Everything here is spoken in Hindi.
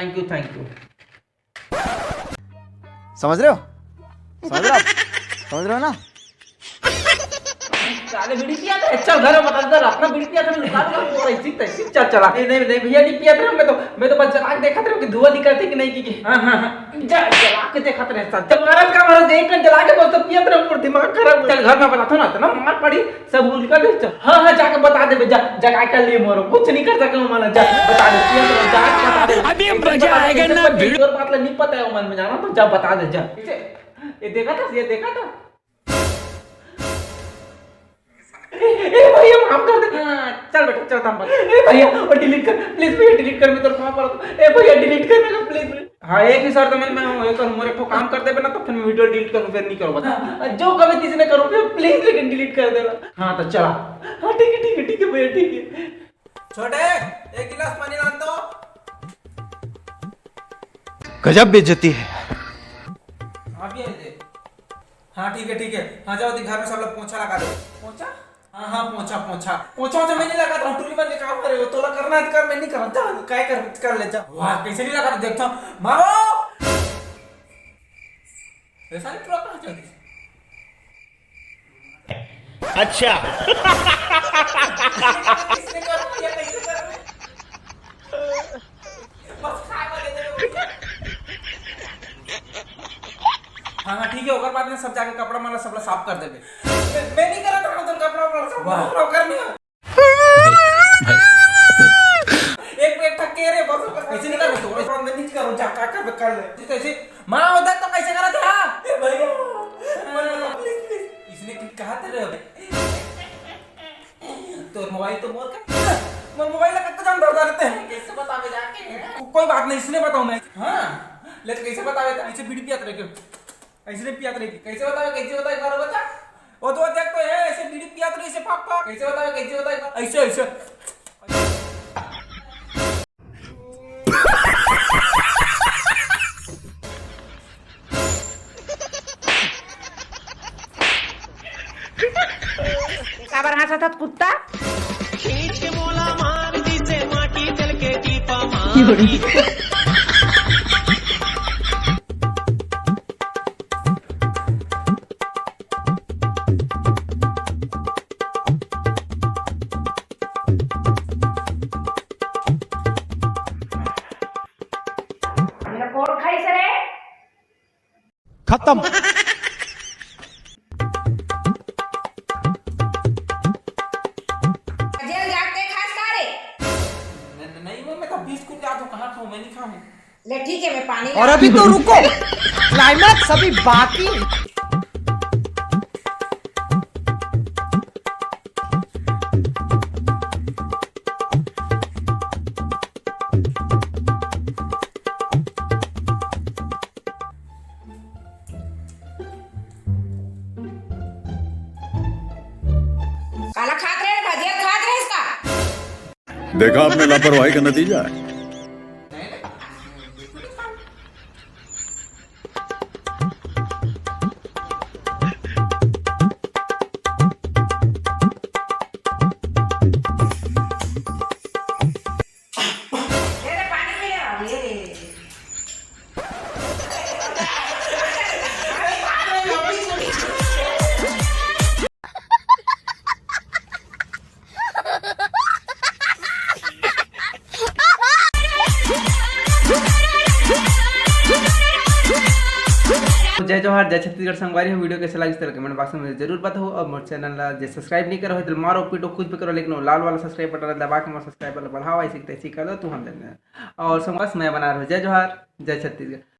Thank you thank you. समझ रहे हो? समझ रहे हो आप? समझ रहे हो ना? साले बीड़ी पिया था, चल घर में बता दे अपना बीड़ी पिया था, मैं दुकान में बोल रही थी चल चला। नहीं नहीं नहीं भैया नहीं पिया था, मैं तो बस जला के देखा था कि धुआं निकलते कि नहीं की। हां हां जला के देखा था साथ चल महाराज का महाराज देख कर जला के बस तो पिया था, पूरा दिमाग खराब। चल घर में बता था ना मार पड़ी सब भूल कर दे। हां हां जाके बता दे जगा कर लिए मोरो कुछ नहीं कर सके माना जा बता दे पिया तो जाके बता दे। अभी मजा आएगा ना वीडियो बात नहीं पता है मन में जाना तो जा बता दे जा। ये देखा था भैया माफ कर दे। चल बेटा चल हम भैया और डिलीट कर प्लीज भैया डिलीट कर मैं तो माफ कर दो भैया डिलीट कर मेरा प्लीज। हाँ एक ही शर्त मैं ये करूँ मेरे को काम कर दे ना तो फिर मैं वीडियो डिलीट करूँ फिर नहीं करूँ बता जो कभी किसी ने करूँ फिर प्लीज लेकिन डिलीट कर देना। हाँ तो चला हाँ ठीक है भैया ठीक है। छोटे एक गिलास पानी ला दो। गजब बेइज्जती है। अभी दे। हाँ ठीक है हाँ जाओ घर में सब लोग पोछा लगा दो। पोछा हाँ पोछा मैं नहीं लगाता हूँ टूली बंद काम करे हो तोला करना है कर मैं नहीं करता क्या कर ले जा। वाह कैसे नहीं लगाता देखता हूँ मारो ऐसा नहीं पूरा कहाँ चलती। अच्छा किसने कर दिया कैसे कर बस खा वाले दे। हाँ ठीक है ओकर बाद में सब जाके कपड़ा माला सब साफ कर देबे। मैं नहीं करा था तो कपड़ा माला सब करनी है। एक मिनट ठक के रे बस ऐसे नहीं कर तो बंद नहीं करो जा का कर ले कैसे मां उधर तो कैसे करा था ए भैया प्लीज इसने कहा तेरे तो मोबाइल तो मोर का मोबाइल का तो जान दर्द रहते हैं कैसे बतावे जाके कोई बात नहीं इसने बताऊं मैं। हां लेकिन कैसे बतावे ऐसे बीड़ी पियात रहे ऐसे नहीं पियात रही कैसे बतावे घर बता वो तो देख तो है ऐसे बीड़ी पियात रही ऐसे पापा कैसे बतावे ऐसे काबर हंसा था कुत्ता खींच के मोला मार जिसे माटी चल के टीपा मारी। मेरा कोड खाई से रे खत्म। जेल जाके खास का रे नहीं मैं तो 20 को क्या तो कहां खाऊं मैं नहीं खाऊं। ले ठीक है मैं पानी और अभी तो रुको क्लाइमैक्स अभी बाकी। काला खात रे भजिया खात रे इसका देखा आपने लापरवाही का नतीजा है। ले पानी पी ले जय जोहार जय छत्तीसगढ़ संगवारी हम वीडियो कैसे लगी इस तरह कमेंट बॉक्स में मुझे जरूर बताओ और मोर चैनल जे सब्सक्राइब नहीं करो तो मारो पीटो कुछ भी करो लेकिन वो लाल वाला सब्सक्राइब बटन दबा के मोर सब्सक्राइब बढ़ाओ ऐसी कर दो तू हम और समझ मैं बना रहा हूँ। जय जोहार जय छत्तीसगढ़।